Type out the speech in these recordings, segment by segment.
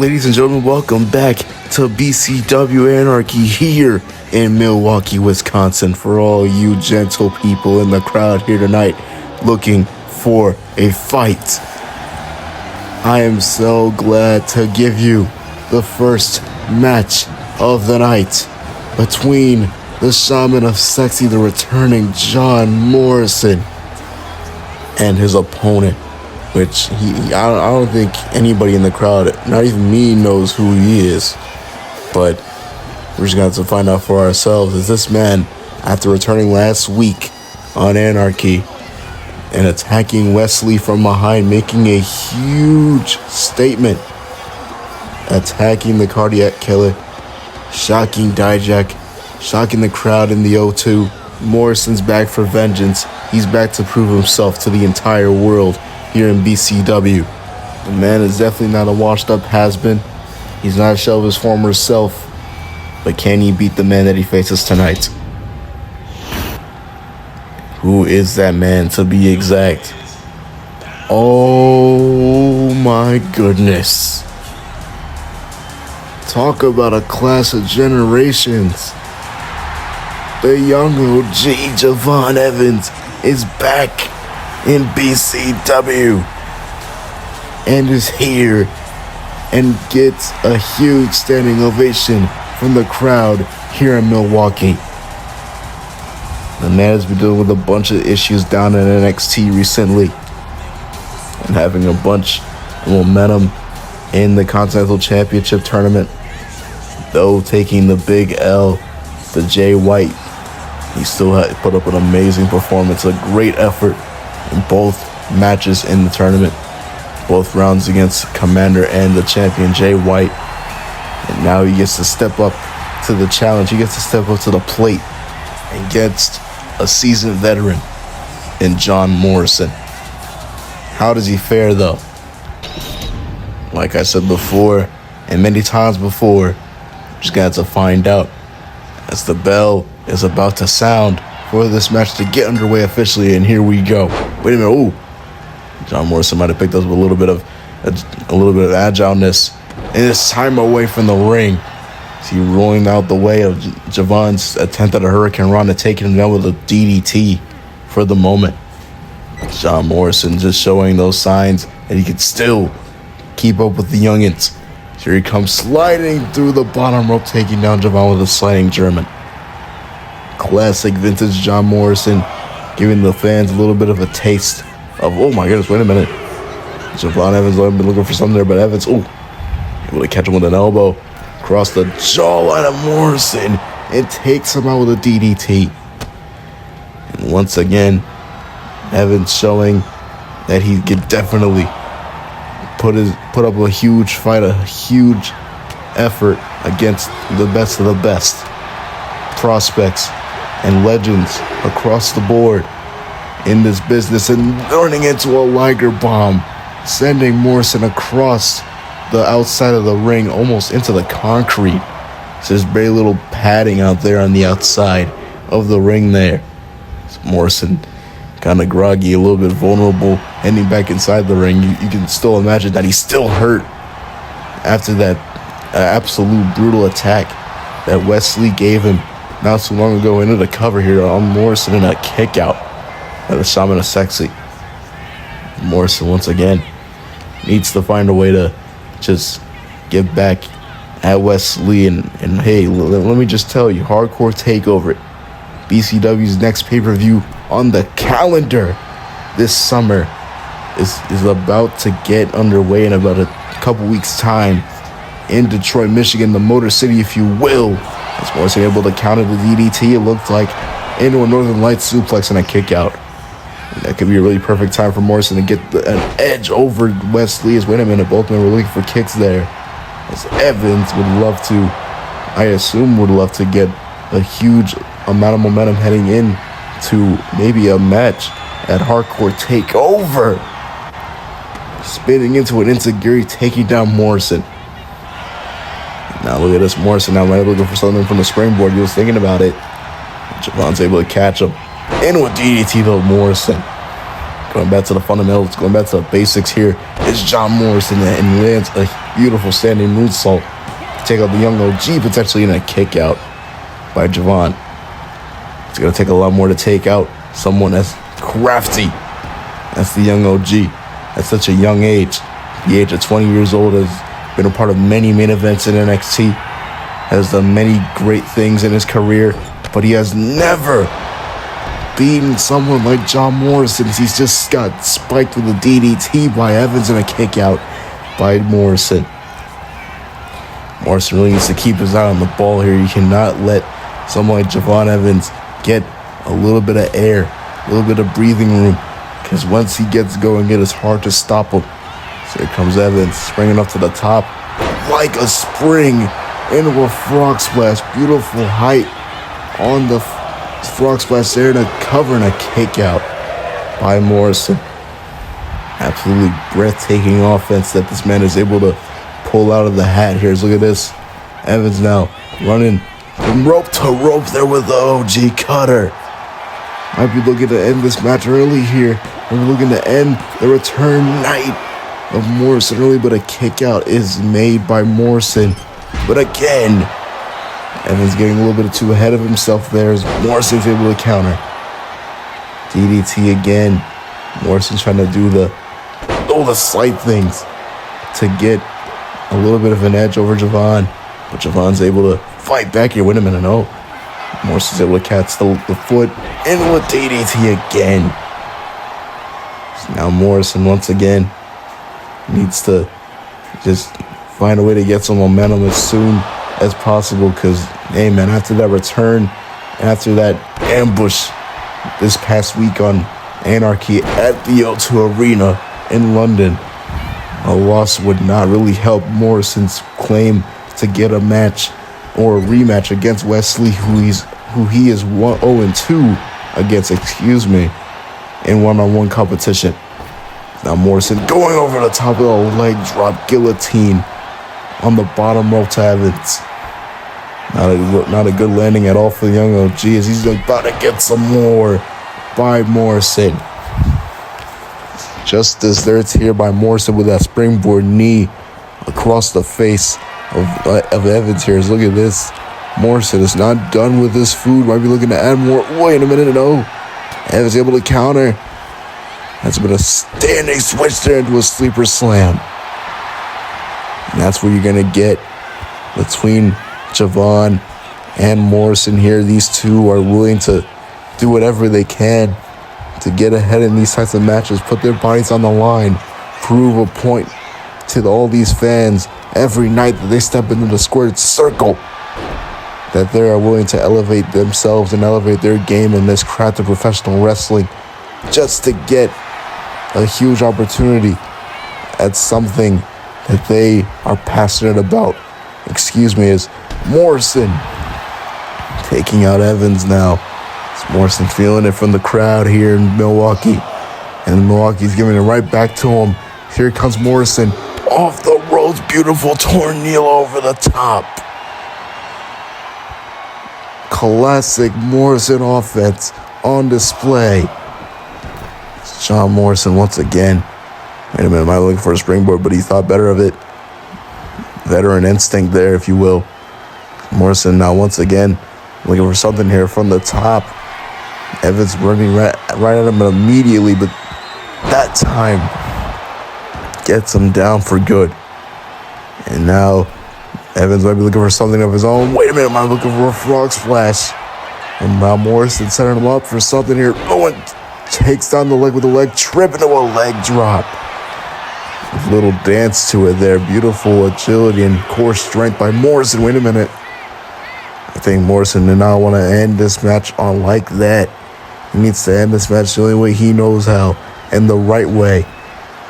Ladies and gentlemen, welcome back to BCW Anarchy here in Milwaukee, Wisconsin. For all you gentle people in the crowd here tonight looking for a fight, I am so glad to give you the first match of the night between the Shaman of Sexy, the returning John Morrison, and his opponent, which I don't think anybody in the crowd, not even me, knows who he is. But we're just going to have to find out for ourselves. Is this man, after returning last week on Anarchy and attacking Wesley from behind, making a huge statement, attacking the cardiac killer, shocking Dijak, shocking the crowd in the O2. Morrison's back for vengeance. He's back to prove himself to the entire world here in BCW. The man is definitely not a washed-up has-been. He's not a shell of his former self. But can he beat the man that he faces tonight? Who is that man, to be exact? Oh my goodness. Talk about a clash of generations. The young OG Javon Evans is back in BCW and is here and gets a huge standing ovation from the crowd here in Milwaukee. The man has been dealing with a bunch of issues down in NXT recently and having a bunch of momentum in the Continental Championship tournament, though taking the big L to Jay White. He still had put up an amazing performance, a great effort in both matches in the tournament, both rounds against Commander and the champion Jay White. And now he gets to step up to the challenge. He gets to step up to the plate against a seasoned veteran in John Morrison. How does he fare though? Like I said before, and many times before, just got to find out as the bell is about to sound for this match to get underway officially, and here we go. Wait a minute, ooh. John Morrison might have picked up a little bit of agileness in his time away from the ring. Is he rolling out the way of Javon's attempt at a Hurricane Rana, taking him down with a DDT for the moment. John Morrison just showing those signs that he can still keep up with the youngins. Here he comes sliding through the bottom rope, taking down Javon with a sliding German. Classic vintage John Morrison, giving the fans a little bit of a taste of, oh my goodness, wait a minute. Javon Evans, I've been looking for something there, but Evans, able to catch him with an elbow across the jawline of Morrison and takes him out with a DDT. And once again, Evans showing that he could definitely put up a huge fight, a huge effort against the best of the best prospects and legends across the board in this business, and turning into a Liger bomb, sending Morrison across the outside of the ring, almost into the concrete. So there's very little padding out there on the outside of the ring there. So Morrison kind of groggy, a little bit vulnerable, ending back inside the ring. You can still imagine that he's still hurt after that absolute brutal attack that Wesley gave him not too long ago into the cover here on Morrison in a kick out at the Shaman of Sexy. Morrison once again needs to find a way to just get back at Wesley and hey, let me just tell you, Hardcore Takeover, BCW's next pay-per-view on the calendar this summer is about to get underway in about a couple weeks' time in Detroit, Michigan, the Motor City, if you will. As Morrison able to counter the DDT, it looked like, into a Northern Lights suplex and a kick out. And that could be a really perfect time for Morrison to get an edge over Wesley. Wait a minute, both men were looking for kicks there. As Evans would love to, I assume would love to get a huge amount of momentum heading in to maybe a match at Hardcore Takeover. Spinning into an Enziguri, taking down Morrison. Now look at this, Morrison now might be looking for something from the springboard. He was thinking about it. Javon's able to catch him. Into a DDT though, Morrison. Going back to the fundamentals, going back to the basics here is John Morrison and lands a beautiful standing moonsault to take out the young OG, potentially in a kick out by Javon. It's going to take a lot more to take out someone as crafty as the young OG at such a young age. The age of 20 years old, has been a part of many main events in NXT, has done many great things in his career, but he has never beaten someone like John Morrison. He's just got spiked with a DDT by Evans and a kick out by Morrison. Morrison really needs to keep his eye on the ball here. You cannot let someone like Javon Evans get a little bit of air, a little bit of breathing room, because once he gets going, it is hard to stop him. So here comes Evans, springing up to the top like a spring into a frog splash. Beautiful height on the frog splash there, to cover and a kick out by Morrison. Absolutely breathtaking offense that this man is able to pull out of the hat here. Look at this. Evans now running from rope to rope there with the OG cutter. Might be looking to end this match early here. We're looking to end the return night of Morrison early, but a kick out is made by Morrison. But again, Evans getting a little bit too ahead of himself there as Morrison's able to counter. DDT again. Morrison trying to do the slight things to get a little bit of an edge over Javon. But Javon's able to fight back here. Wait a minute, no. Morrison's able to catch the foot in with DDT again. So now Morrison once again needs to just find a way to get some momentum as soon as possible, because, hey man, after that return, after that ambush this past week on Anarchy at the O2 Arena in London, a loss would not really help Morrison's claim to get a match or a rematch against Wesley, who he is 0-2 against, in one-on-one competition. Now Morrison going over the top of the leg drop guillotine on the bottom rope to Evans. Not a good landing at all for the young OG, as he's about to get some more by Morrison. Just as there's here by Morrison with that springboard knee across the face of Evans here. Look at this. Morrison is not done with this food. Might be looking to add more. Wait a minute, no. Evans able to counter. That's been a standing switch there into a sleeper slam. And that's what you're going to get between Javon and Morrison here. These two are willing to do whatever they can to get ahead in these types of matches, put their bodies on the line, prove a point to all these fans every night that they step into the squared circle, that they are willing to elevate themselves and elevate their game in this craft of professional wrestling just to get a huge opportunity at something that they are passionate about. Is Morrison taking out Evans now. It's Morrison feeling it from the crowd here in Milwaukee. And Milwaukee's giving it right back to him. Here comes Morrison off the ropes. Beautiful tornado over the top. Classic Morrison offense on display. It's John Morrison once again. Wait a minute, am I looking for a springboard? But he thought better of it. Veteran instinct there, if you will. Morrison now once again looking for something here from the top. Evans running right at him immediately, but that time gets him down for good. And now Evans might be looking for something of his own. Wait a minute, am I looking for a frog splash? And now Morrison setting him up for something here. Oh, and takes down the leg with a leg trip into a leg drop. A little dance to it there. Beautiful agility and core strength by Morrison. Wait a minute. I think Morrison did not want to end this match on like that. He needs to end this match the only way he knows how, and the right way.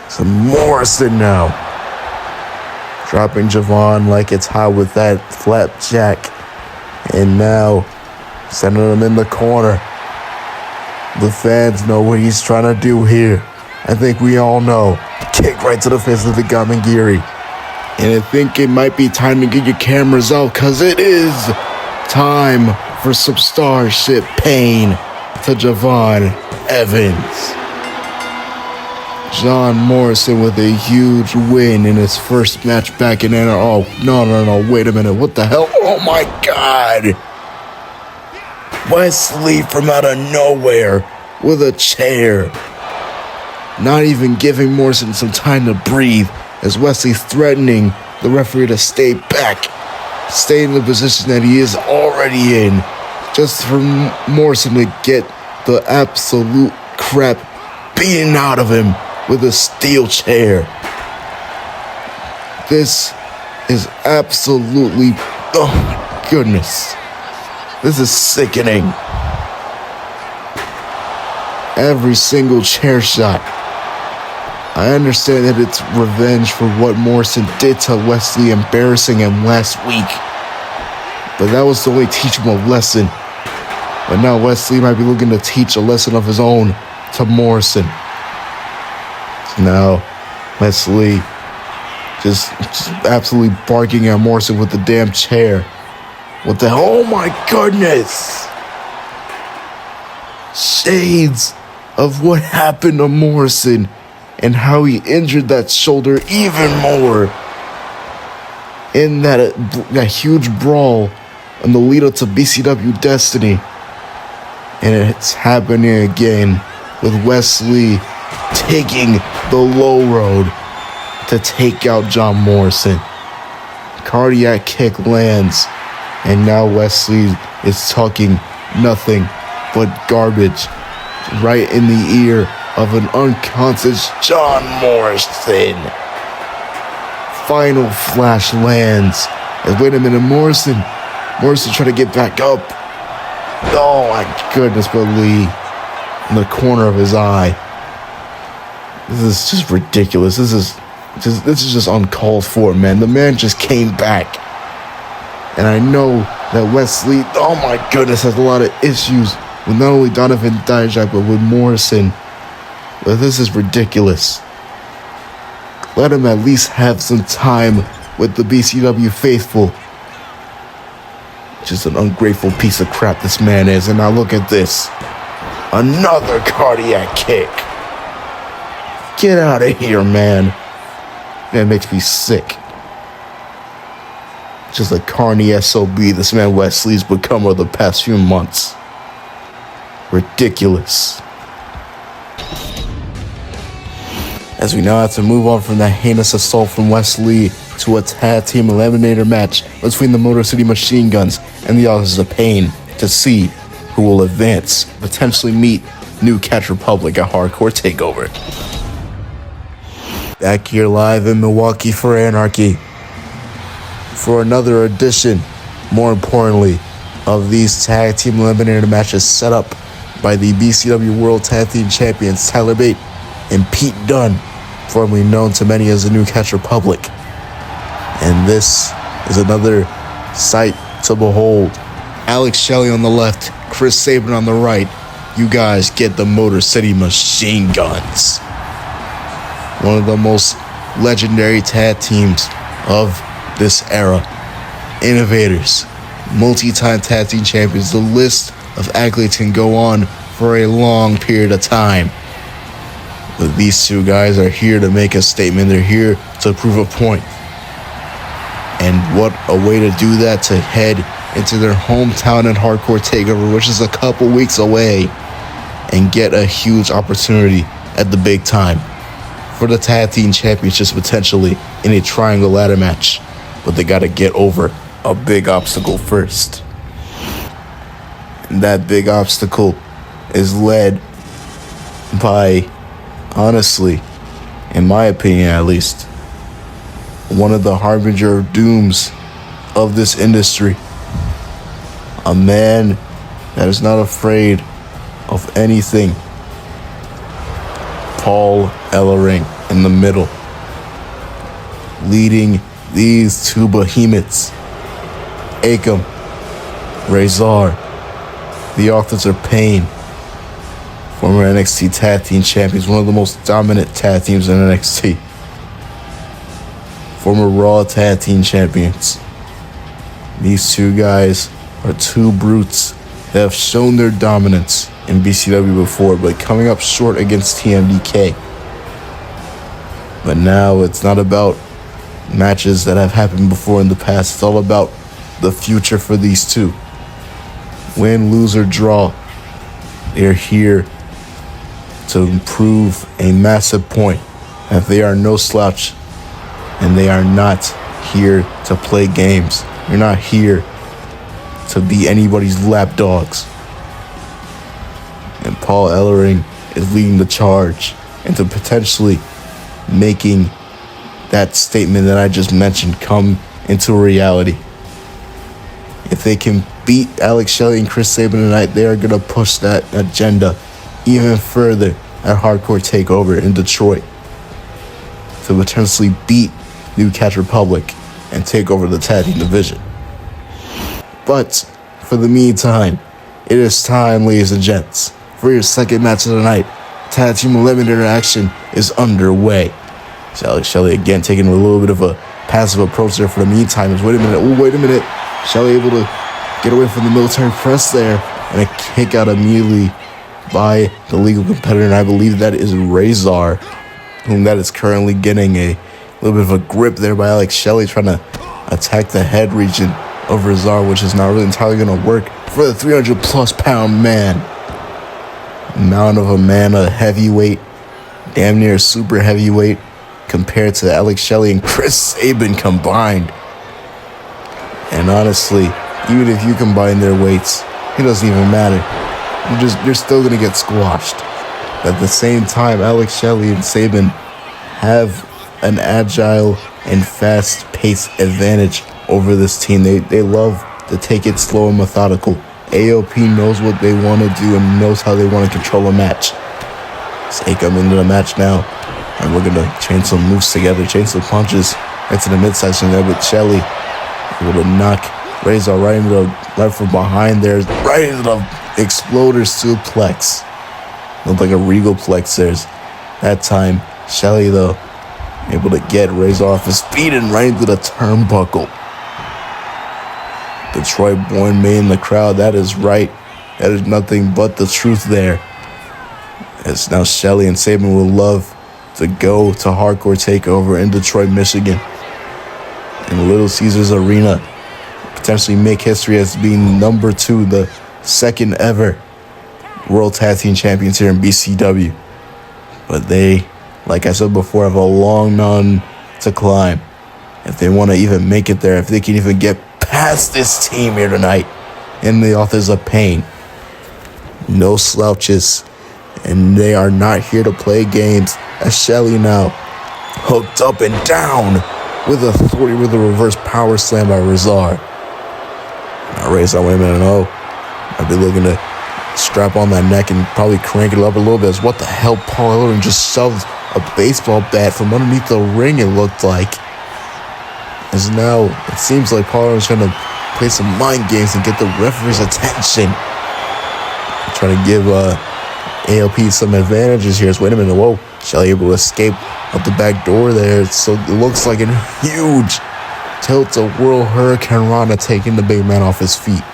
So Morrison now dropping Javon like it's hot with that flapjack. And now sending him in the corner. The fans know what he's trying to do here. I think we all know. Kick right to the face of the Gamagiri. And I think it might be time to get your cameras out, because it is time for some Starship pain to Javon Evans. John Morrison with a huge win in his first match back in NR. Oh, no, wait a minute. What the hell? Oh my God. Wesley from out of nowhere with a chair. Not even giving Morrison some time to breathe as Wesley threatening the referee to stay back. Stay in the position that he is already in. Just for Morrison to get the absolute crap beaten out of him with a steel chair. This is absolutely, oh my goodness. This is sickening. Every single chair shot. I understand that it's revenge for what Morrison did to Wesley, embarrassing him last week. But that was to only teach him a lesson. But now Wesley might be looking to teach a lesson of his own to Morrison. Now, Wesley just absolutely barking at Morrison with the damn chair. What the hell? Oh my goodness! Shades of what happened to Morrison and how he injured that shoulder even more in that huge brawl in the lead up to BCW Destiny. And it's happening again with Wesley taking the low road to take out John Morrison. Cardiac kick lands, and now Wesley is talking nothing but garbage right in the ear of an unconscious John Morrison. Final flash lands. And wait a minute, Morrison trying to get back up. Oh my goodness, but Lee in the corner of his eye. This is just ridiculous. This is just uncalled for, man. The man just came back. And I know that Wesley, oh my goodness, has a lot of issues with not only Donovan Dijak, but with Morrison. But this is ridiculous. Let him at least have some time with the BCW faithful. Just an ungrateful piece of crap this man is. And now look at this. Another cardiac kick. Get out of here, man. That makes me sick. Just a carny SOB this man Wesley's become over the past few months. Ridiculous. As we now have to move on from that heinous assault from Wesley to a tag team eliminator match between the Motor City Machine Guns and the Authors of Pain to see who will advance, potentially meet New Catch Republic at Hardcore TakeOver. Back here live in Milwaukee for Anarchy for another edition, more importantly, of these tag team eliminator matches set up by the BCW World Tag Team Champions Tyler Bate and Pete Dunne, formerly known to many as the New Catch Republic. And this is another sight to behold. Alex Shelley on the left, Chris Sabin on the right. You guys get the Motor City Machine Guns. One of the most legendary tag teams of this era. Innovators, multi-time tag team champions. The list of accolades can go on for a long period of time. But these two guys are here to make a statement. They're here to prove a point. And what a way to do that, to head into their hometown and Hardcore TakeOver, which is a couple weeks away, and get a huge opportunity at the big time for the tag team championships, potentially in a triangle ladder match. But they got to get over a big obstacle first. And that big obstacle is led by, honestly, in my opinion at least, one of the harbinger of dooms of this industry. A man that is not afraid of anything. Paul Ellering in the middle, leading these two behemoths. Akam, Razor, the Authors of Pain, former NXT Tag Team Champions, one of the most dominant tag teams in NXT. Former Raw Tag Team Champions. These two guys are two brutes that have shown their dominance in BCW before, but coming up short against TMDK. But now it's not about matches that have happened before in the past. It's all about the future for these two. Win, lose, or draw, they're here to prove a massive point that they are no slouch and they are not here to play games. They're not here to be anybody's lapdogs. And Paul Ellering is leading the charge into potentially making that statement that I just mentioned come into reality. If they can beat Alex Shelley and Chris Sabin tonight, they are going to push that agenda even further at Hardcore TakeOver in Detroit to potentially beat New Catch Republic and take over the tag team division. But for the meantime, it is time, ladies and gents, for your second match of the night. Tag team eliminator action is underway. So Alex Shelley again taking a little bit of a passive approach there for the meantime. Wait a minute. Shelley able to get away from the military press there, and a kick out immediately by the legal competitor, and I believe that is Razor, whom that is currently getting a little bit of a grip there by Alex Shelley, trying to attack the head region of Razor, which is not really entirely going to work for the 300-plus pound man. Mountain of a man, a heavyweight, damn near super heavyweight, compared to Alex Shelley and Chris Sabin combined. And honestly, even if you combine their weights, it doesn't even matter. You're still going to get squashed. At the same time, Alex Shelley and Sabin have an agile and fast-paced advantage over this team. They love to take it slow and methodical. AOP knows what they want to do and knows how they want to control a match. So they come into the match now, and we're going to chain some moves together, chain some punches into the midsection there with Shelley. Able to knock Razor right from behind there, right into the exploder suplex. Looked like a regal plex there. That time, Shelley, though, able to get Razor off his feet and right into the turnbuckle. Detroit-born man in the crowd, that is right. That is nothing but the truth there. As now Shelley and Sabin will love to go to Hardcore TakeOver in Detroit, Michigan, in Little Caesars Arena, potentially make history as being number 2, the second ever World Tag Team Champions here in BCW. But they, like I said before, have a long mountain to climb. If they want to even make it there, if they can even get past this team here tonight in the Authors of Pain. No slouches, and they are not here to play games. As Shelley now hooked up and down with authority with a reverse power slam by Razor. Now Razor, wait a minute, no. I'd be looking to strap on that neck and probably crank it up a little bit. As what the hell, Paul Ellering just shoved a baseball bat from underneath the ring, it looked like. As now, it seems like Paul Ellering's trying to play some mind games and get the referee's attention. Trying to give AOP some advantages here. Wait a minute, whoa. Shelley able to escape out the back door there. So it looks like a huge tilt-a-whirl Hurricane Rana taking the big man off his feet.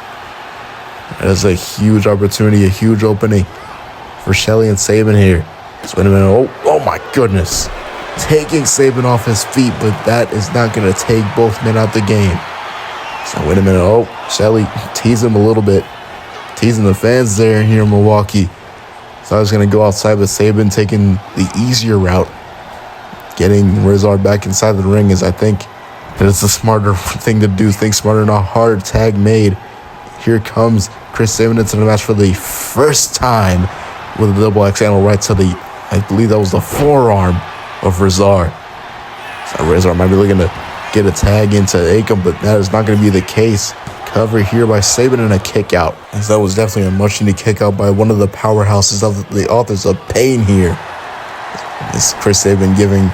That is a huge opportunity, a huge opening for Shelley and Sabin here. Just wait a minute. Oh my goodness. Taking Sabin off his feet, but that is not going to take both men out the game. So wait a minute. Oh, Shelley teased him a little bit. Teasing the fans there here in Milwaukee. So I was going to go outside with Sabin taking the easier route. Getting Razor back inside the ring is, I think, that it's a smarter thing to do. Think smarter, not hard. Tag made. Here comes Chris Sabin into the match for the first time with a double axe handle right to the, I believe that was the forearm of Razor. So Razor might be looking to get a tag into Akam, but that is not going to be the case. Cover here by Sabin and a kick out. As that was definitely a much needed kick out by one of the powerhouses of the Authors of Pain here. This Chris Sabin giving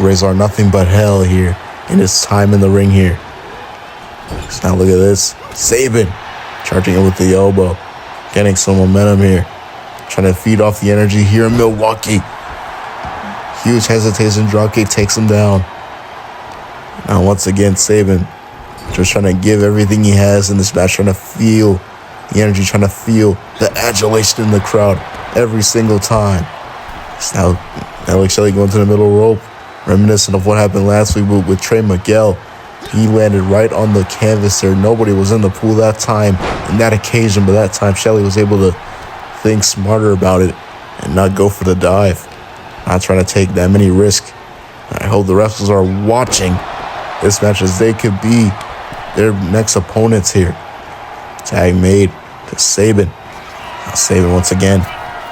Razor nothing but hell here in his time in the ring here. So now look at this. Sabin charging in with the elbow. Getting some momentum here. Trying to feed off the energy here in Milwaukee. Huge hesitation, dropkick takes him down. Now once again, Sabin just trying to give everything he has in this match, trying to feel the energy, trying to feel the adulation in the crowd every single time. So now Alex Shelley going to the middle rope, Reminiscent of what happened last week with Trey Miguel. He landed right on the canvas there. Nobody was in the pool that time, in that occasion, but that time Shelley was able to think smarter about it and not go for the dive. Not trying to take that many risks. I hope the wrestlers are watching this match as they could be their next opponents here. Tag made to Sabin. Now Sabin once again.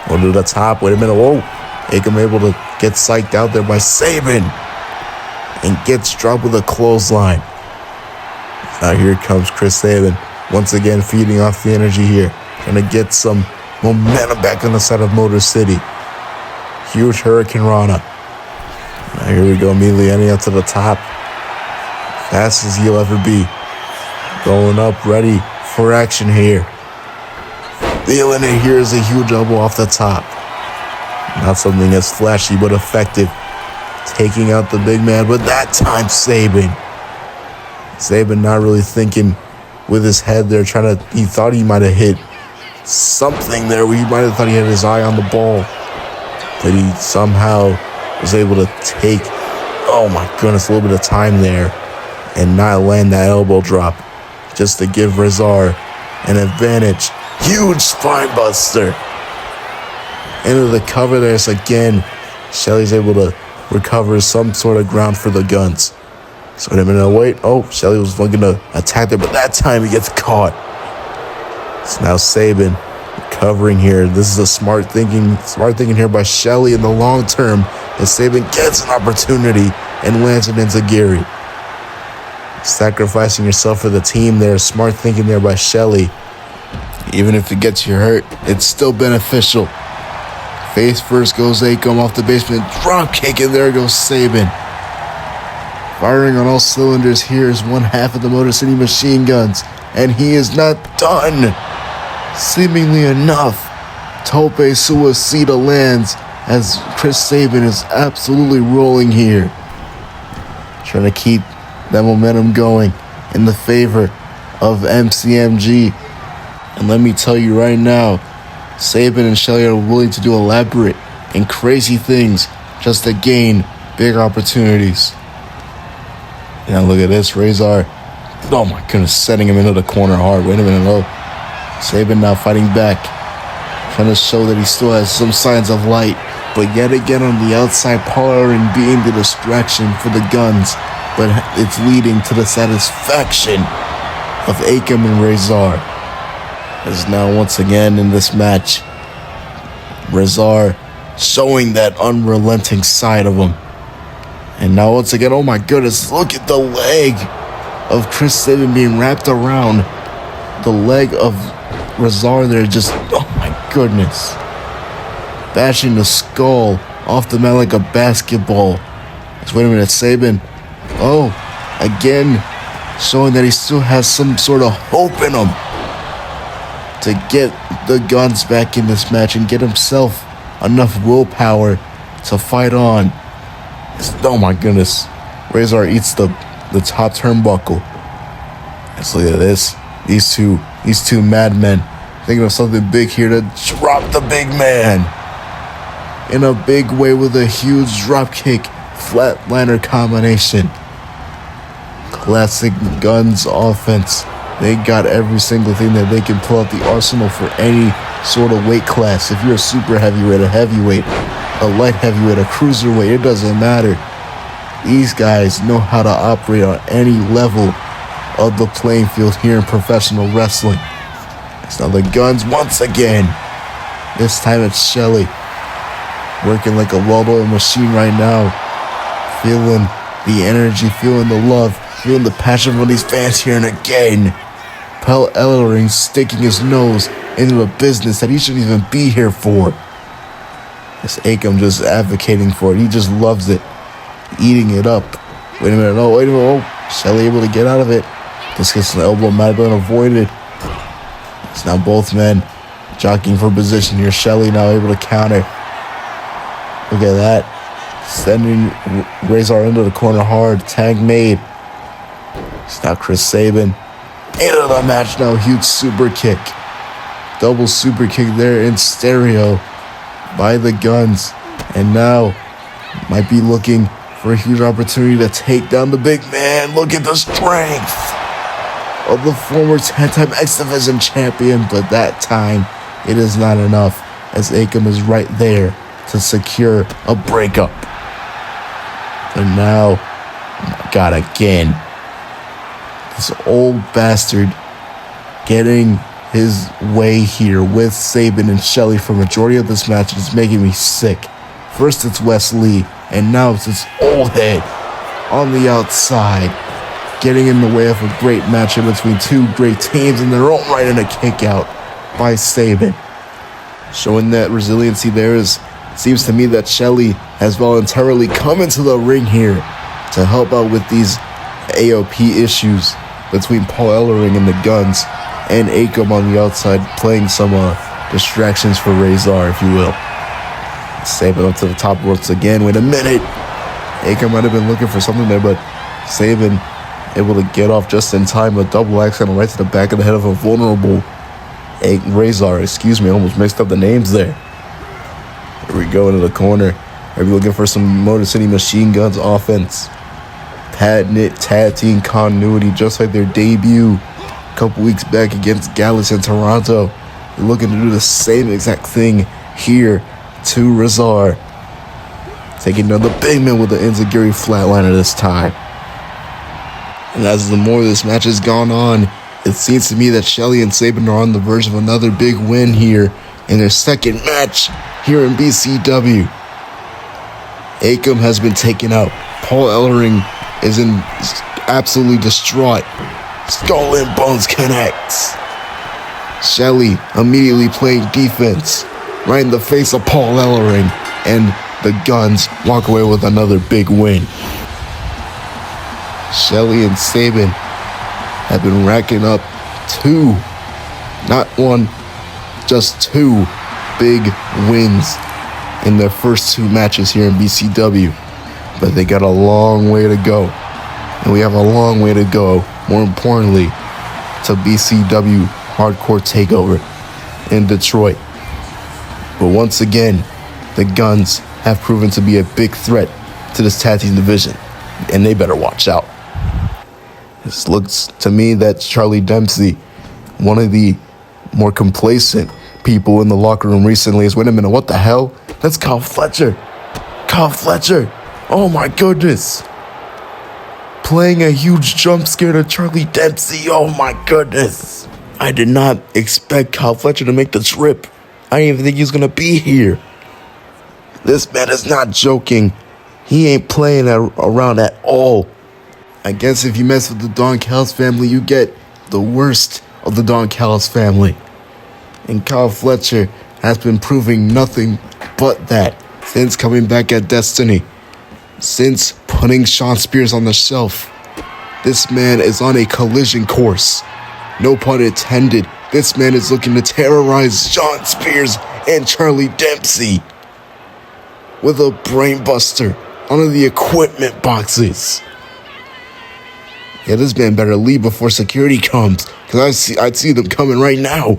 Go to the top. Wait a minute. Whoa. Akam able to get psyched out there by Sabin. And gets dropped with a clothesline. Now here comes Chris Sabin. Once again feeding off the energy here. Trying to get some momentum back on the side of Motor City. Huge Hurricane Rana. Now here we go. Immediately ending up to the top. Fast as he'll ever be. Going up, ready for action here. Feeling it here is a huge elbow off the top. Not something as flashy, but effective. Taking out the big man, but that time Sabin not really thinking with his head there, he thought he might have hit something there. He might have thought he had his eye on the ball. But he somehow was able to take, oh my goodness, a little bit of time there and not land that elbow drop just to give Rezar an advantage. Huge spine buster. Into the cover there. So again, Shelley's able to recover some sort of ground for the Guns. So wait a minute, wait. Oh, Shelley was looking to attack there, but that time he gets caught. So now Sabin recovering here. This is a smart thinking here by Shelley in the long term as Sabin gets an opportunity and lands it into Gary. Sacrificing yourself for the team there. Smart thinking there by Shelley. Even if it gets you hurt, it's still beneficial. Face first goes Akam off the basement. Drop kick, and there goes Sabin. Firing on all cylinders here is one half of the Motor City Machine Guns. And he is not done. Seemingly enough, Tope Suicida lands as Chris Sabin is absolutely rolling here. Trying to keep that momentum going in the favor of MCMG. And let me tell you right now, Sabin and Shelley are willing to do elaborate and crazy things just to gain big opportunities. Now look at this, Rezar. Oh my goodness, setting him into the corner hard. Wait a minute, oh. Sabin now fighting back. Trying to show that he still has some signs of light. But yet again on the outside, powering being the distraction for the Guns. But it's leading to the satisfaction of Akam and Rezar. As now once again in this match, Rezar showing that unrelenting side of him. And now once again, oh my goodness, look at the leg of Chris Sabin being wrapped around the leg of Rezar there. Just, oh my goodness. Bashing the skull off the mat like a basketball. Just wait a minute, Sabin. Oh, again, showing that he still has some sort of hope in him to get the Guns back in this match and get himself enough willpower to fight on. Oh my goodness. Rezar eats the top turnbuckle. Let's look at this. These two madmen thinking of something big here to drop the big man in a big way with a huge drop kick flatliner combination. Classic Guns offense. They got every single thing that they can pull out the arsenal for any sort of weight class. If you're a super heavyweight, a heavyweight, a light heavyweight, a cruiserweight, it doesn't matter. These guys know how to operate on any level of the playing field here in professional wrestling. It's now the Guns once again. This time it's Shelley. Working like a well-oiled machine right now. Feeling the energy, feeling the love, feeling the passion from these fans here. And again, Pell Ellering sticking his nose into a business that he shouldn't even be here for. This Akam just advocating for it. He just loves it. Eating it up. Wait a minute. Oh, wait a minute. Oh, Shelley able to get out of it. This gets an elbow. Might have been avoided. It's now both men jockeying for position here. Shelley now able to counter. Look at that. Sending Rezar into the corner hard. Tag made. It's now Chris Sabin. Into the match now. Huge super kick. Double super kick there in stereo by the Guns. And now might be looking for a huge opportunity to take down the big man. Look at the strength of the former 10-time X Division champion, but that time it is not enough, as Akam is right there to secure a breakup. And now, oh my God, again, this old bastard getting his way here with Sabin and Shelley for majority of this match is making me sick. First it's Wesley, and now it's this old head on the outside, getting in the way of a great matchup between two great teams in their own right, and a kick out by Sabin. Showing that resiliency there is, it seems to me that Shelley has voluntarily come into the ring here to help out with these AOP issues between Paul Ellering and the Guns, and Akam on the outside playing some distractions for Razor, if you will. Sabin up to the top once again. Wait a minute. Akam might have been looking for something there, but Sabin able to get off just in time. A double axe right to the back of the head of a vulnerable Razor. Excuse me, I almost mixed up the names there. Here we go into the corner. Are we looking for some Motor City Machine Guns offense? Patented tag team continuity, just like their debut a couple weeks back against Gallus in Toronto. They're looking to do the same exact thing here to Razor. Taking down the big man with the Enziguri flatliner this time. And as the more this match has gone on, it seems to me that Shelley and Sabin are on the verge of another big win here in their second match here in BCW. Akam has been taken out. Paul Ellering is absolutely distraught. Skull and Bones connects. Shelley immediately playing defense right in the face of Paul Ellering, and the Guns walk away with another big win. Shelley and Sabin have been racking up two, not one, just two big wins in their first two matches here in BCW. But they got a long way to go. And we have a long way to go, more importantly, to BCW Hardcore Takeover in Detroit. But once again, the Guns have proven to be a big threat to this tag team division, and they better watch out. This looks to me that Charlie Dempsey, one of the more complacent people in the locker room recently, is, wait a minute, what the hell? That's Kyle Fletcher. Kyle Fletcher. Oh my goodness. Playing a huge jump scare to Charlie Dempsey. Oh my goodness. I did not expect Kyle Fletcher to make the trip. I didn't even think he was going to be here. This man is not joking. He ain't playing around at all. I guess if you mess with the Don Callis family, you get the worst of the Don Callis family. And Kyle Fletcher has been proving nothing but that since coming back at Destiny. Since putting Sean Spears on the shelf. This man is on a collision course. No pun intended. This man is looking to terrorize Sean Spears and Charlie Dempsey with a brainbuster on the equipment boxes. Yeah, this man better leave before security comes, because I'd see them coming right now.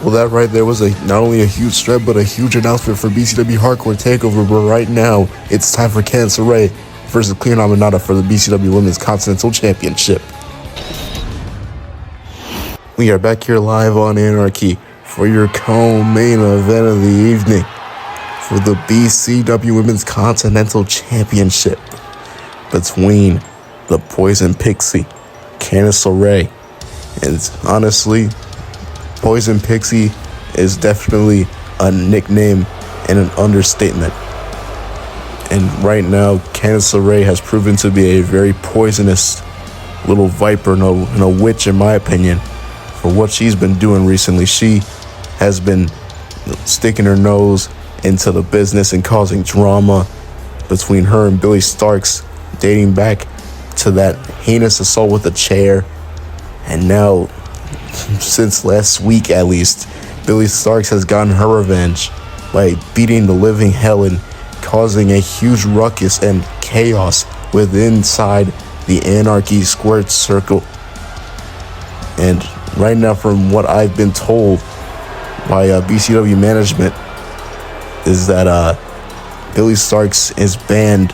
Well, that right there was not only a huge threat, but a huge announcement for BCW Hardcore TakeOver. But right now, it's time for Candice LeRae versus Queen Aminata for the BCW Women's Continental Championship. We are back here live on Anarchy for your co-main event of the evening for the BCW Women's Continental Championship between the Poison Pixie, Candice LeRae. And honestly, Poison Pixie is definitely a nickname and an understatement. And right now, Candice LeRae has proven to be a very poisonous little viper and a witch, in my opinion, for what she's been doing recently. She has been sticking her nose into the business and causing drama between her and Billy Starks, dating back to that heinous assault with a chair. And now, since last week at least, Billy Starks has gotten her revenge by beating the living hell and causing a huge ruckus and chaos inside the Anarchy Squared Circle. And right now, from what I've been told by BCW management, is that Billy Starks is banned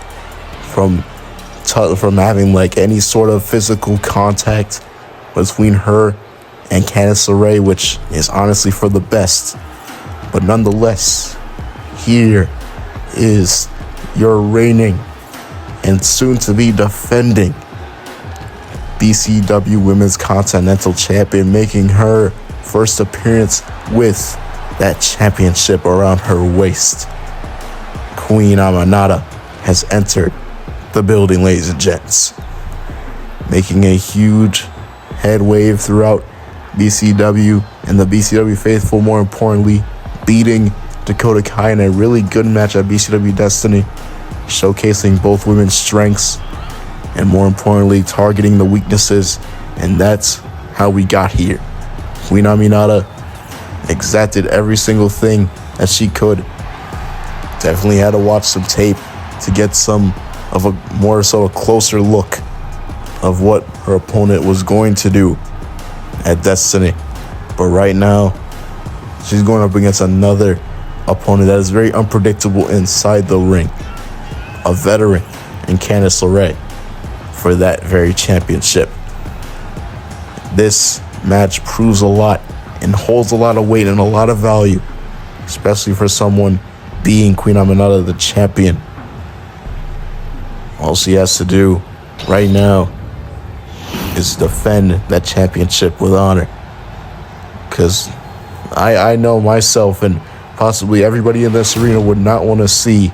from having like any sort of physical contact between her and Candice LeRae, which is honestly for the best. But nonetheless, here is your reigning and soon to be defending BCW Women's Continental Champion, making her first appearance with that championship around her waist. Queen Aminata has entered the building, ladies and gents, making a huge head wave throughout BCW and the BCW faithful, more importantly, beating Dakota Kai in a really good match at BCW Destiny, showcasing both women's strengths and, more importantly, targeting the weaknesses. And that's how we got here. Queen Aminata exacted every single thing that she could. Definitely had to watch some tape to get a closer look of what her opponent was going to do at Destiny. But right now, she's going up against another opponent that is very unpredictable inside the ring, a veteran in Candice LeRae, for that very championship. This match proves a lot and holds a lot of weight and a lot of value, especially for someone being Queen Aminata, the champion. All she has to do right now is defend that championship with honor. Because I know myself and possibly everybody in this arena would not want to see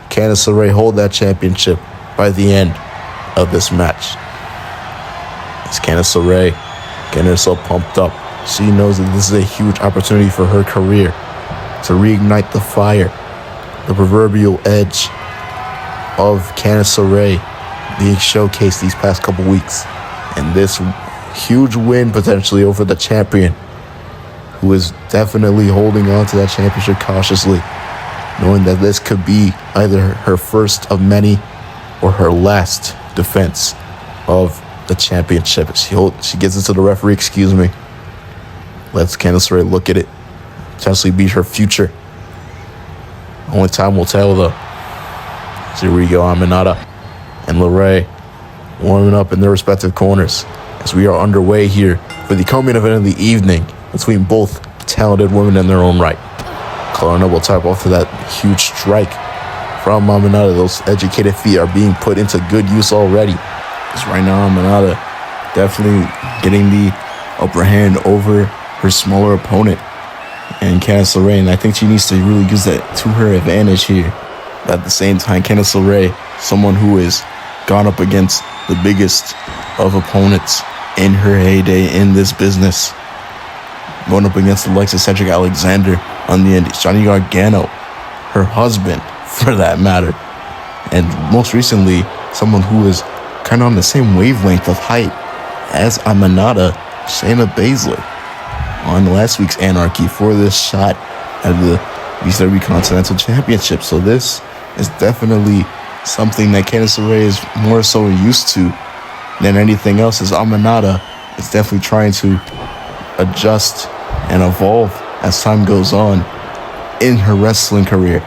Candice LeRae hold that championship by the end of this match. It's Candice LeRae getting herself pumped up. She knows that this is a huge opportunity for her career to reignite the fire, the proverbial edge of Candice LeRae being showcased these past couple weeks. And this huge win potentially over the champion, who is definitely holding on to that championship cautiously, knowing that this could be either her first of many or her last defense of the championship. She gets into the referee, lets Candice LeRae look at it, potentially be her future. Only time will tell, though. So here we go, Aminata and LeRae warming up in their respective corners as we are underway here for the co-main event of the evening between both talented women in their own right. Collar will type off to that huge strike from Aminata. Those educated feet are being put into good use already. Because right now, Aminata definitely getting the upper hand over her smaller opponent and Candice LeRae, and I think she needs to really use that to her advantage here. But at the same time, Candice LeRae, someone who has gone up against the biggest of opponents in her heyday in this business, going up against the likes of Cedric Alexander on the Indies, Johnny Gargano, her husband for that matter, and most recently, someone who is kind of on the same wavelength of height as Aminata, Shayna Baszler, on last week's Anarchy for this shot at the BCW Continental Championship. So this is definitely something that Candice LeRae is more so used to than anything else, as Aminata is definitely trying to adjust and evolve as time goes on in her wrestling career.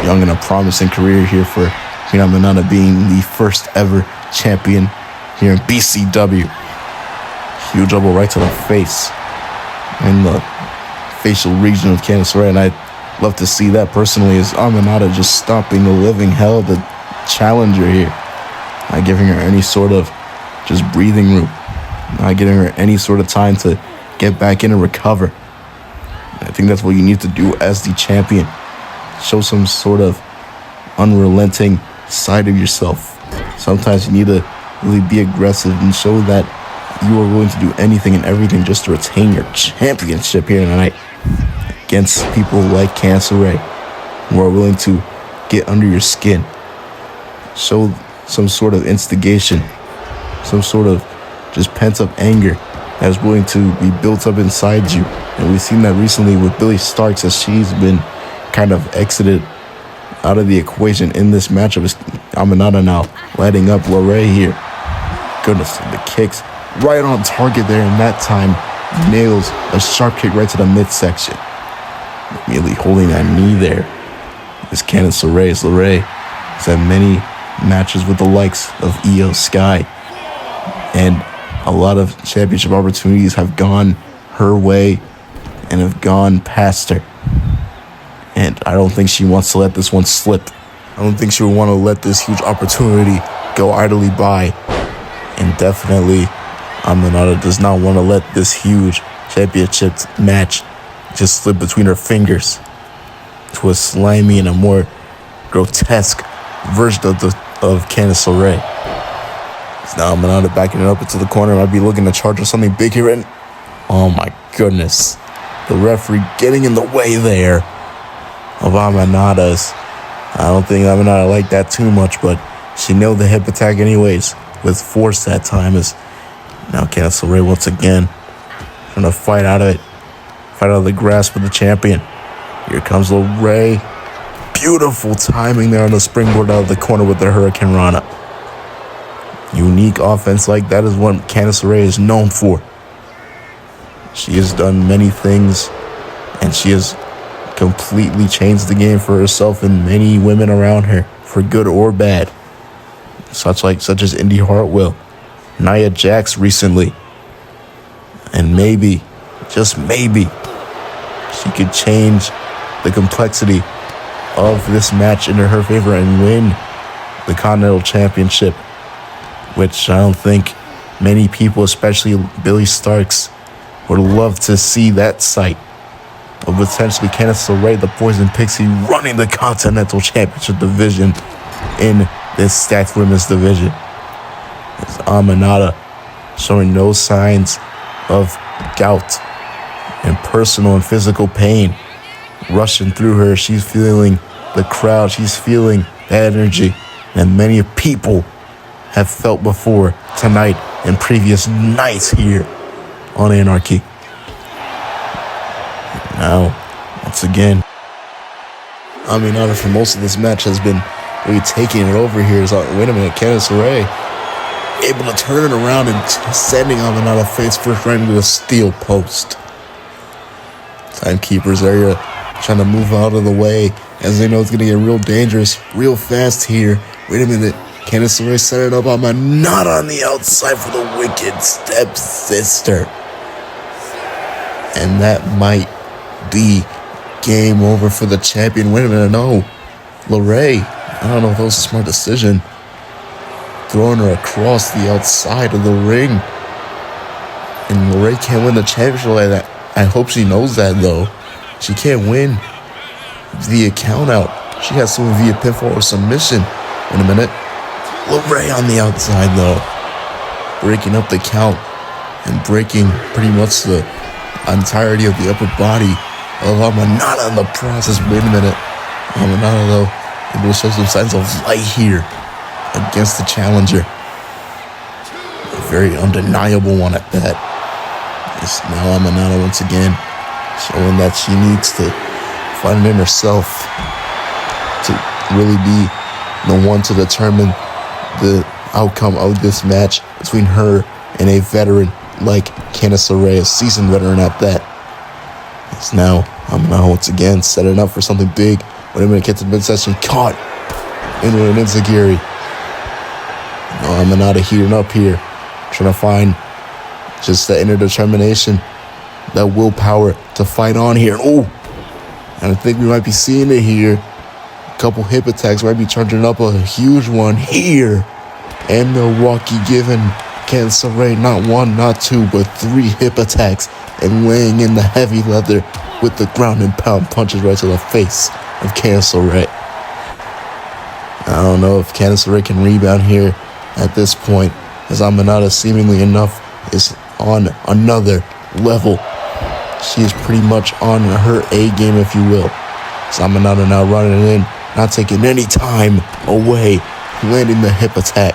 Young and a promising career here for Hina Manana, being the first ever champion here in BCW. Huge elbow right to the face in the facial region of Candice LeRae, and I'd love to see that personally, as Aminata just stomping the living hell of the challenger here, not giving her any sort of just breathing room, not giving her any sort of time to get back in and recover. I think that's what you need to do as the champion. Show some sort of unrelenting side of yourself. Sometimes you need to really be aggressive and show that you are willing to do anything and everything just to retain your championship here tonight against people like Candice LeRae, who are willing to get under your skin. Show some sort of instigation, some sort of just pent-up anger that is willing to be built up inside you. And we've seen that recently with Billie Starkz, as she's been kind of exited out of the equation in this matchup. Is Aminata now lighting up LeRae here. Goodness, the kicks right on target there, and that time nails a sharp kick right to the midsection. Immediately holding that knee there is Candice LeRae. LeRae has had many matches with the likes of Io Sky, and a lot of championship opportunities have gone her way and have gone past her. And I don't think she wants to let this one slip. I don't think she would want to let this huge opportunity go idly by. And definitely, Aminata does not want to let this huge championship match just slip between her fingers to a slimy and a more grotesque version of Candice LeRae. Now Aminata backing it up into the corner. Might be looking to charge on something big here. And oh my goodness, the referee getting in the way there of Aminata's. I don't think Aminata liked that too much, but she nailed the hip attack anyways with force that time. As now Candice LeRae once again trying to fight out of it, fight out of the grasp of the champion. Here comes LeRae. Beautiful timing there on the springboard out of the corner with the Hurricane Rana. Unique offense like that is what Candice LeRae is known for. She has done many things, and she has completely changed the game for herself and many women around her, for good or bad. Such as Indy Hartwell, Nia Jax recently. And maybe, just maybe, she could change the complexity of this match into her favor and win the Continental Championship, which I don't think many people, especially Billie Starkz, would love to see that sight of potentially Candice LeRae, the Poison Pixie, running the Continental Championship division in this stacked women's division. As Aminata showing no signs of gout and personal and physical pain rushing through her. She's feeling the crowd. She's feeling that energy that many people have felt before tonight and previous nights here on Anarchy. Now, once again, Aminata for most of this match has been really taking it over here. Wait a minute, Candice LeRae able to turn it around and sending Aminata face first right into the steel post. Timekeepers area trying to move out of the way as they know it's going to get real dangerous real fast here. Wait a minute. Candice LeRae set it up. Aminata on the outside for the wicked stepsister. And that might be game over for the champion. Wait a minute, no. LeRae, I don't know if that was a smart decision. Throwing her across the outside of the ring. And LeRae can't win the championship like that. I hope she knows that, though. She can't win via count out. She has to win via pinfall or submission. Wait a minute. LeRae on the outside, though. Breaking up the count and breaking pretty much the entirety of the upper body of Aminata in the process. Wait a minute. Aminata, though, able to show some signs of light here against the challenger. A very undeniable one at that. It's now Aminata once again showing that she needs to find it in herself to really be the one to determine the outcome of this match between her and a veteran like Candice LeRae, a seasoned veteran at that. It's now once again setting up for something big. Wait a minute, gets the midsection caught into an enziguri. Aminata heating up here, trying to find just that inner determination, that willpower to fight on here. Oh, and I think we might be seeing it here. A couple hip attacks might be charging up a huge one here. And Milwaukee giving Candice LeRae not one, not two, but 3 hip attacks and laying in the heavy leather with the ground and pound punches right to the face of Candice LeRae. I don't know if Candice LeRae can rebound here at this point, as Aminata seemingly enough is on another level. She is pretty much on her A game, if you will. So Aminata now running in, not taking any time away, landing the hip attack.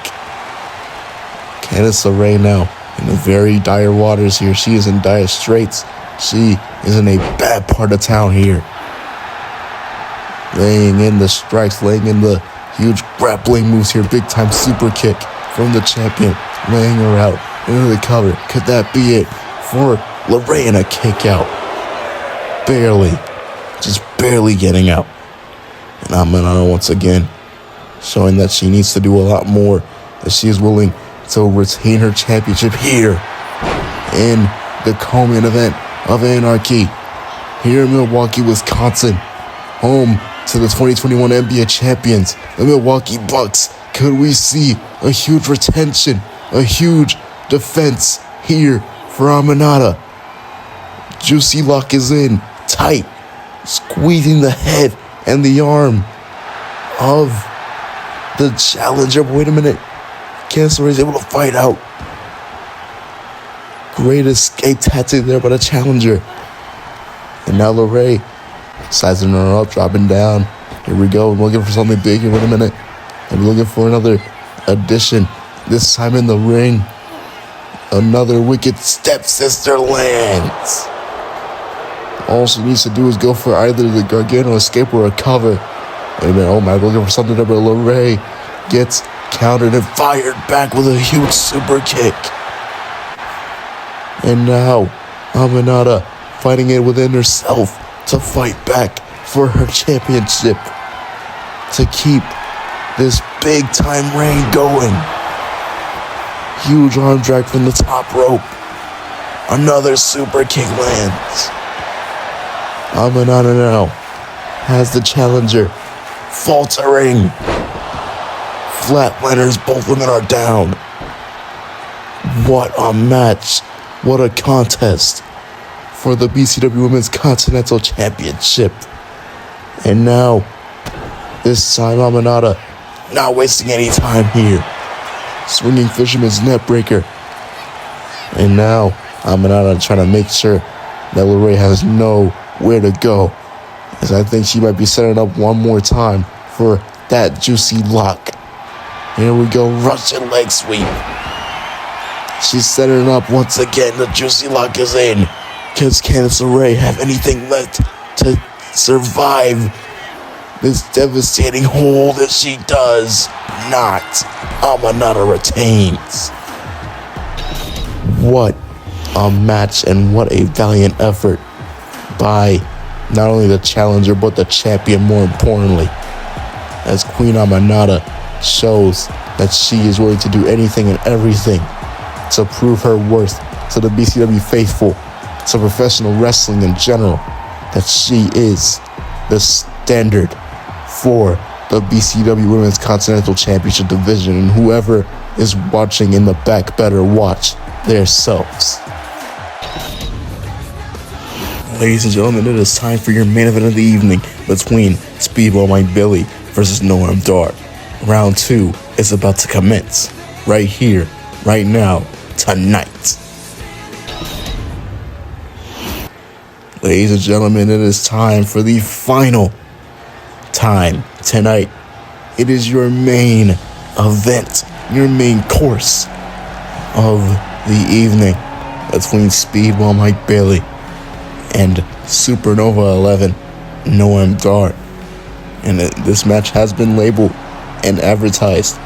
Candice LeRae now in the very dire waters here. She is in dire straits. She is in a bad part of town here. Laying in the strikes, laying in the huge grappling moves here. Big time super kick from the champion. Laying her out into the cover. Could that be it for LeRae and a kick out? Barely. Just barely getting out. And Aminata once again showing that she needs to do a lot more. That she is willing to retain her championship here in the co-main event of Anarchy. Here in Milwaukee, Wisconsin. Home to the 2021 NBA champions, the Milwaukee Bucks. Could we see a huge retention, a huge defense here for Aminata? Juicy lock is in, tight, squeezing the head and the arm of the challenger. But wait a minute, Candice LeRae is able to fight out. Great escape tactic there by the challenger. And now LeRae sizing her up, dropping down. Here we go. We're looking for something big here. Wait a minute. And we're looking for another addition. This time in the ring. Another wicked stepsister lands. All she needs to do is go for either the Gargano escape or a cover. Wait a minute. Oh my, we're looking for something there, but LeRae gets countered and fired back with a huge super kick. And now Aminata fighting it within herself to fight back for her championship, to keep this big time reign going. Huge arm drag from the top rope. Another super kick lands. Aminata now has the challenger faltering. Flatliners, both women are down. What a match. What a contest for the BCW Women's Continental Championship. And now, this time Aminata not wasting any time here. Swinging Fisherman's Net Breaker. And now Aminata trying to make sure that LeRae has nowhere to go, as I think she might be setting up one more time for that juicy lock. Here we go, Russian leg sweep. She's setting it up once again. The juicy lock is in. Does Candice LeRae have anything left to survive this devastating hold? If she does not, Aminata retains. What a match, and what a valiant effort by not only the challenger but the champion, more importantly, as Queen Aminata shows that she is willing to do anything and everything to prove her worth to the BCW faithful, to professional wrestling in general, that she is the standard for the BCW Women's Continental Championship division, and whoever is watching in the back better watch themselves. Ladies and gentlemen, it is time for your main event of the evening between Speedball Mike Billy versus Noam Dar. Round 2 is about to commence right here, right now, tonight. Ladies and gentlemen, it is time for the final time tonight. It is your main event, your main course of the evening between Speedball Mike Bailey and Supernova 11 Noam Dar. And this match has been labeled and advertised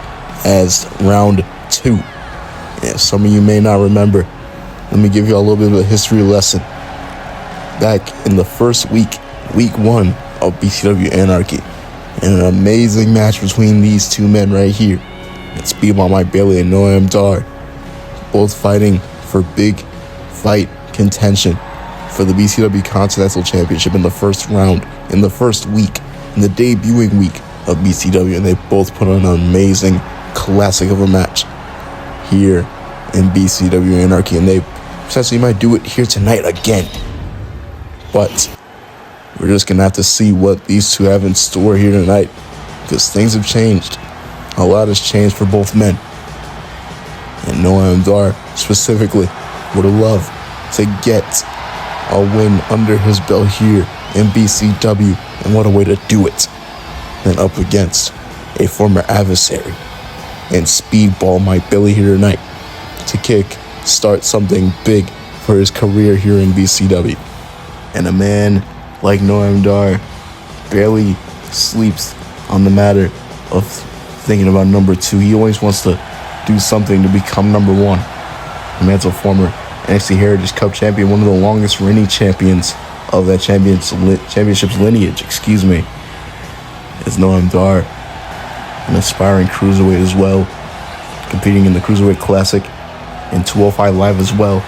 as round 2. Yeah, some of you may not remember. Let me give you a little bit of a history lesson. back in the first week 1 of BCW Anarchy. And an amazing match between these two men right here. It's Speedball Mike Bailey and Noam Dar, both fighting for big fight contention for the BCW Continental Championship in the first round, in the first week, in the debuting week of BCW, and they both put on an amazing classic of a match here in BCW Anarchy, and they potentially might do it here tonight again. But we're just gonna have to see what these two have in store here tonight, because things have changed. A lot has changed for both men, and Noam Dar specifically would have loved to get a win under his belt here in BCW, and what a way to do it than up against a former adversary and Speedball Mike Bailey here tonight to start something big for his career here in BCW. And a man like Noam Dar barely sleeps on the matter of thinking about number 2. He always wants to do something to become number 1. The man's a former NXT Heritage Cup champion, one of the longest reigning champions of that championship's lineage, is Noam Dar, an aspiring cruiserweight as well, competing in the Cruiserweight Classic and 205 Live as well,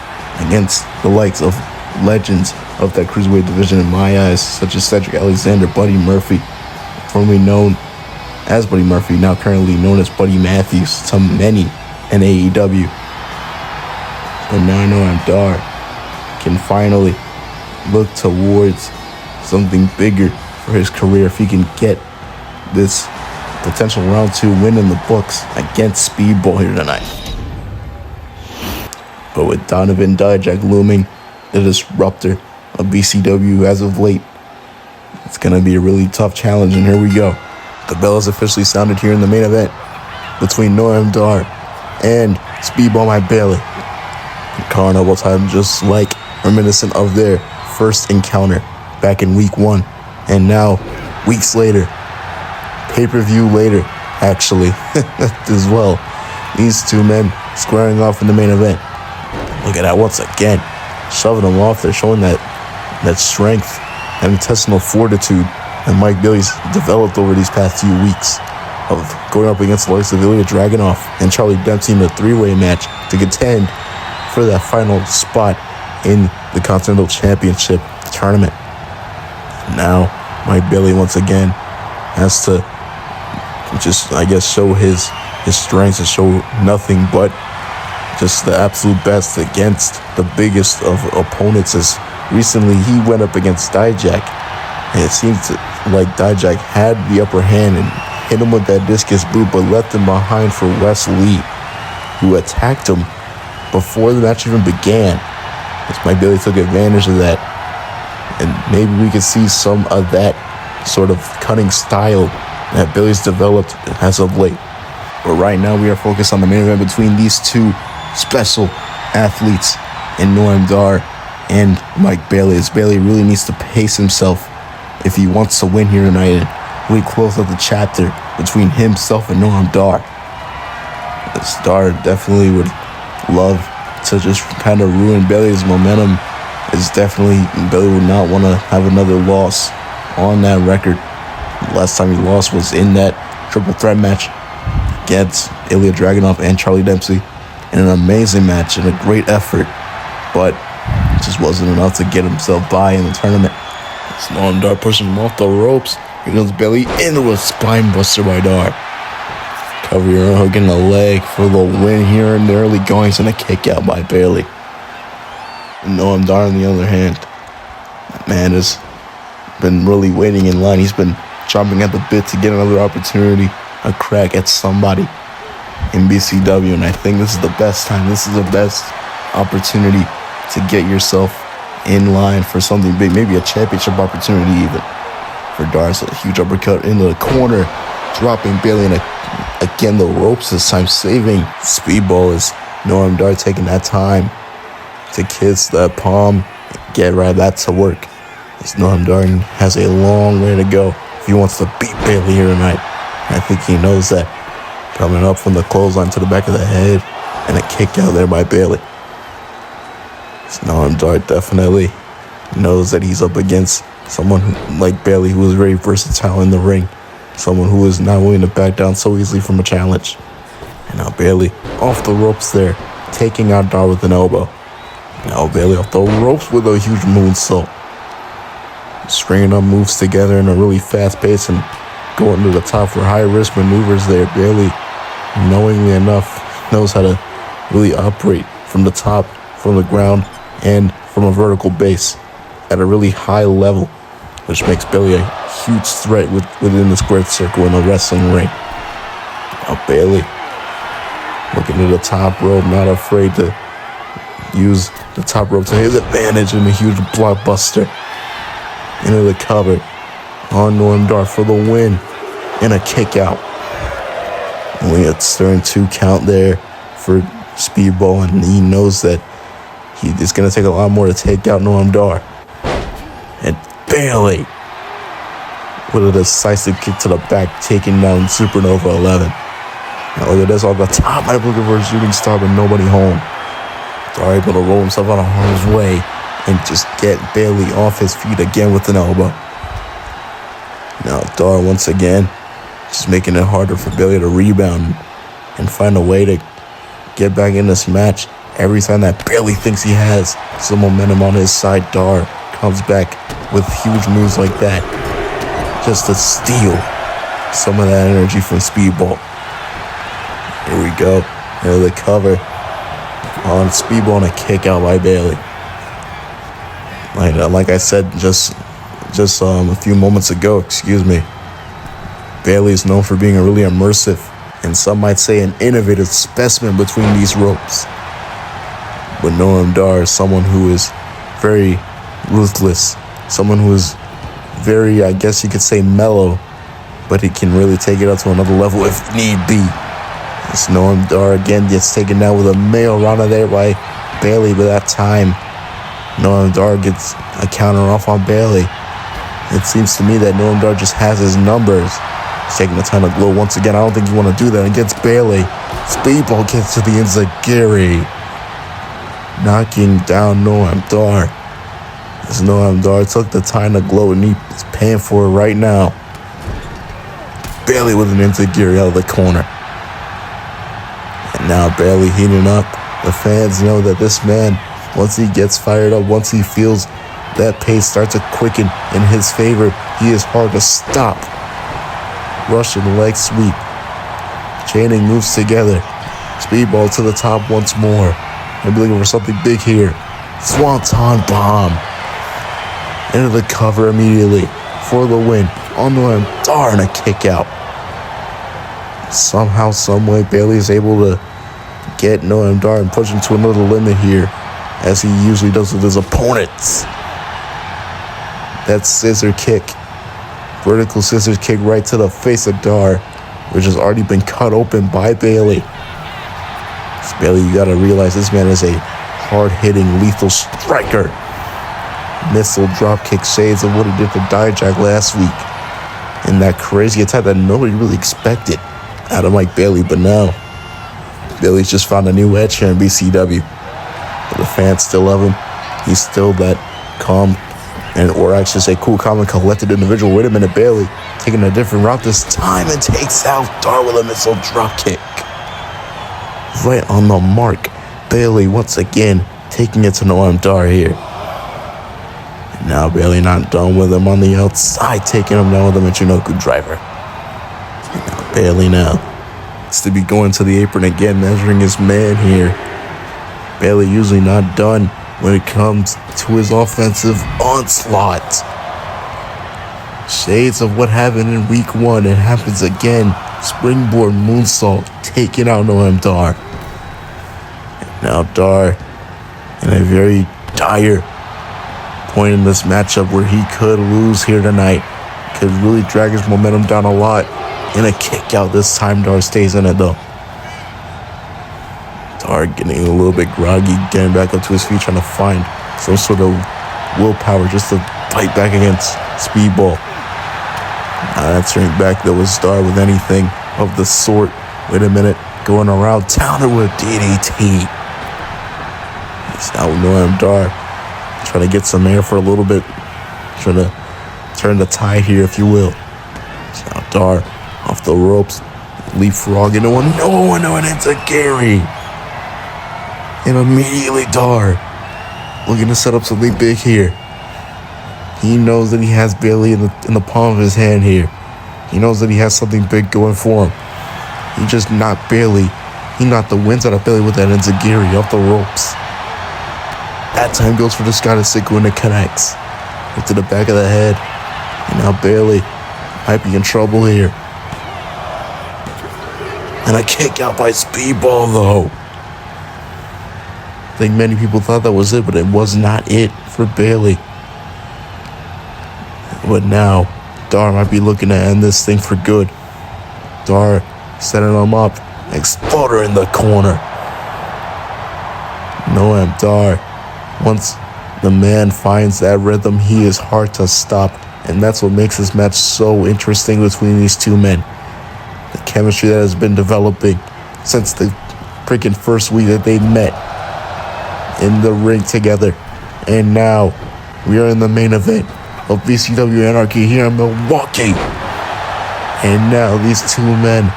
against the likes of legends of that cruiserweight division in my eyes, such as Cedric Alexander, Buddy Murphy, formerly known as Buddy Murphy, now currently known as Buddy Matthews to many in AEW. But now Noam Dar can finally look towards something bigger for his career if he can get this potential round 2 win in the books against Speedball here tonight. But with Donovan Dijak looming, the disruptor of BCW as of late, it's going to be a really tough challenge, and here we go. The bell is officially sounded here in the main event between Noam Dar and Speedball Mike Bailey. Carnival time, just like reminiscent of their first encounter back in week 1, and now weeks later, pay-per-view later, actually, as well. These two men squaring off in the main event. Look at that once again, shoving them off there, showing that strength and intestinal fortitude that Mike Bailey's developed over these past few weeks of going up against the likes of Ilya Dragunov and Charlie Dempsey in a 3-way match to contend for that final spot in the Continental Championship tournament. Now, Mike Bailey once again has to just, show his strengths and show nothing but just the absolute best against the biggest of opponents. As recently he went up against Dijak, and it seemed like Dijak had the upper hand and hit him with that discus boot, but left him behind for Wes Lee, who attacked him before the match even began. As Mike Bailey took advantage of that, and maybe we could see some of that sort of cunning style that Bailey's developed as of late. But right now we are focused on the main event between these two special athletes in Noam Dar and Mike Bailey, as Bailey really needs to pace himself if he wants to win here tonight and really close out the chapter between himself and Noam Dar. As Dar definitely would love to just kind of ruin Bailey's momentum, is definitely Bailey would not want to have another loss on that record. The last time he lost was in that triple threat match against Ilya Dragunov and Charlie Dempsey in an amazing match and a great effort, but it just wasn't enough to get himself by in the tournament. It's Noam Dar pushing him off the ropes. Here comes Bailey into a spine buster by Dar. Cover your own hook in the leg for the win here in the early goings, and a kick out by Bailey. And Noam Dar, on the other hand, that man has been really waiting in line. He's been chomping at the bit to get another opportunity, a crack at somebody in BCW, and I think this is the best time. This is the best opportunity to get yourself in line for something big, maybe a championship opportunity even. For Dar, so a huge uppercut into the corner, dropping Bailey, and again the ropes this time, saving Speedball, as Noam Dar taking that time to kiss that palm, get right back to work. As Noam Dar has a long way to go if he wants to beat Bailey here tonight. I think he knows that. Coming up from the clothesline to the back of the head, and a kick out there by Bailey. So Noam Dar definitely knows that he's up against someone like Bailey, who is very versatile in the ring, someone who is not willing to back down so easily from a challenge. And now Bailey off the ropes there, taking out Dar with an elbow. Now Bailey off the ropes with a huge moonsault. Stringing up moves together in a really fast pace and going to the top for high-risk maneuvers there. Bailey, knowingly enough, knows how to really operate from the top, from the ground, and from a vertical base at a really high level, which makes Bailey a huge threat within the squared circle in a wrestling ring. Now Bailey looking to the top rope, not afraid to use the top rope to his advantage in a huge blockbuster. Into the cover on Noam Dar for the win and a kick out. And we had Stern 2 count there for Speedball, and he knows that it's going to take a lot more to take out Noam Dar. And Bailey with a decisive kick to the back, taking down Supernova 11. Now look at this, on the top, I'm looking for a shooting star, but nobody home. Dar able to roll himself out of harm's way and just get Bailey off his feet again with an elbow. Now Dar once again just making it harder for Bailey to rebound and find a way to get back in this match. Every time that Bailey thinks he has some momentum on his side, Dar comes back with huge moves like that, just to steal some of that energy from Speedball. Here we go. Into the cover on Speedball and a kick out by Bailey. Like I said just a few moments ago, Bailey is known for being a really immersive, and some might say an innovative specimen between these ropes. But Noam Dar is someone who is very ruthless, someone who is very, I guess you could say, mellow, but he can really take it up to another level if need be. As Noam Dar again gets taken down with a Mayo Rana there by Bailey, but that time Noam Dar gets a counter off on Bailey. It seems to me that Noam Dar just has his numbers. He's taking the time to glow once again. I don't think you want to do that against Bailey. Speedball gets to the enziguri, knocking down Noam Dar. As Noam Dar took the time to glow, and he's paying for it right now. Bailey with an enziguri out of the corner. And now Bailey heating up. The fans know that this man, once he gets fired up, once he feels that pace start to quicken in his favor, he is hard to stop. Russian leg sweep. Chaining moves together. Speedball to the top once more. Maybe looking for something big here. Swanton bomb. Into the cover immediately for the win. On Noam Dar and a kick out. Somehow, someway, Bailey is able to get Noam Dar and push him to another limit here, as he usually does with his opponents. That scissor kick, vertical scissor kick right to the face of Dar, which has already been cut open by Bailey. So Bailey, you gotta realize this man is a hard-hitting, lethal striker. Missile drop kick shades of what he did to Dijak last week, and that crazy attack that nobody really expected out of Mike Bailey. But now Bailey's just found a new edge here in BCW. But the fans still love him. He's still that calm, or I should say cool, calm, and collected individual. Wait a minute, Bailey taking a different route this time and takes out Dar with a missile drop kick. Right on the mark. Bailey once again taking it to Noam Dar here. And now Bailey not done with him on the outside, taking him down with a Michinoku driver. And now Bailey is to be going to the apron again, measuring his man here. Bailey usually not done when it comes to his offensive onslaught. Shades of what happened in week 1. It happens again. Springboard moonsault, taking out Noam Dar. And now Dar in a very dire point in this matchup where he could lose here tonight. Could really drag his momentum down a lot. In a kick out this time, Dar stays in it though. Dar getting a little bit groggy, getting back up to his feet, trying to find some sort of willpower just to fight back against Speedball. Not answering back though was Dar with anything of the sort. Wait a minute, going around town with DDT. It's now Noam Dar trying to get some air for a little bit. Trying to turn the tide here, if you will. So now Dar off the ropes. Leapfrog into one. No, and it's a Gary. And immediately Dar looking to set up something big here. He knows that he has Bailey in the palm of his hand here. He knows that he has something big going for him. He just knocked Bailey. He knocked the winds out of Bailey with that enziguri off the ropes. That time goes for the Scottish Sickle and it connects. Right to the back of the head. And now Bailey might be in trouble here. And a kick out by Speedball though. I think many people thought that was it, but it was not it for Bailey. But now, Dar might be looking to end this thing for good. Dar setting him up. Exploder in the corner. No, Dar. Once the man finds that rhythm, he is hard to stop. And that's what makes this match so interesting between these two men. The chemistry that has been developing since the freaking first week that they met in the ring together. And now, we are in the main event of BCW Anarchy here in Milwaukee. And now these two men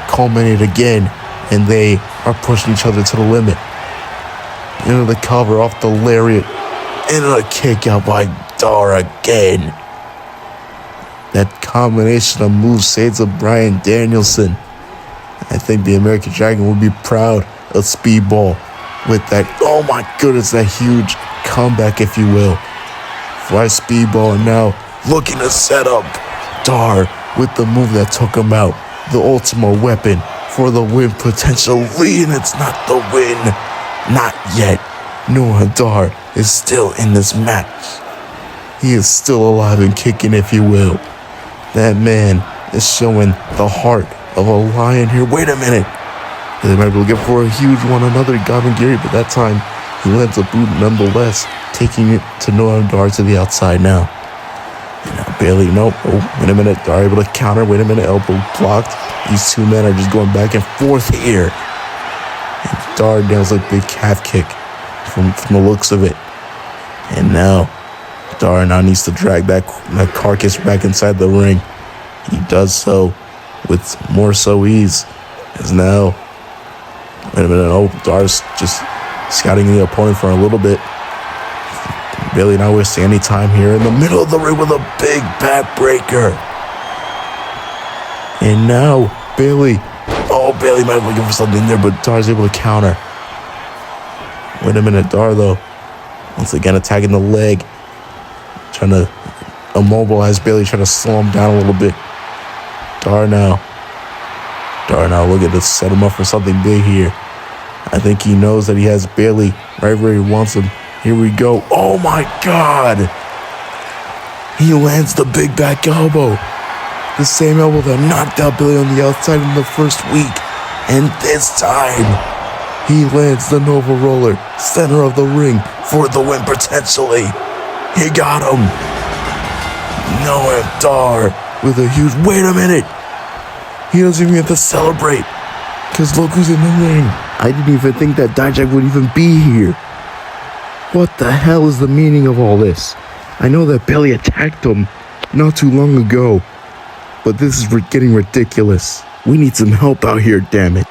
culminate again, and they are pushing each other to the limit. Into the cover off the lariat, into the kick out by Dar again. That combination of moves saves of Bryan Danielson. I think the American Dragon will be proud of Speedball with that, oh my goodness, that huge comeback, if you will. Fly Speedball now looking to set up Dar with the move that took him out. The ultimate weapon for the win potentially, and it's not the win. Not yet. Noah Dar is still in this match. He is still alive and kicking, if you will. That man is showing the heart of a lion here. Wait a minute. They might be looking for a huge one, another Goblin Gary, but that time he lands a boot nonetheless, taking it to Noah Dar to the outside now. And now Bailey, nope. Oh, wait a minute. Dar able to counter. Wait a minute. Elbow blocked. These two men are just going back and forth here. And Dar nails a big calf kick from the looks of it. And now Dar now needs to drag that carcass back inside the ring. He does so with more so ease. As now, wait a minute. Oh, Dar's just scouting the opponent for a little bit. Bailey not wasting any time here in the middle of the ring with a big backbreaker. And now Bailey might be looking for something there, but Dar's able to counter. Wait a minute, Dar though, once again attacking the leg, trying to immobilize Bailey, trying to slow him down a little bit. Dar now looking to set him up for something big here. I think he knows that he has Bailey right where he wants him. Here we go. Oh my God! He lands the big back elbow. The same elbow that knocked out Bailey on the outside in the first week. And this time, he lands the Nova Roller, center of the ring, for the win potentially. He got him. Noah Dar with a huge, wait a minute. He doesn't even have to celebrate, because look who's in the ring. I didn't even think that Dijak would even be here. What the hell is the meaning of all this? I know that Bailey attacked him not too long ago, but this is getting ridiculous. We need some help out here, damn it.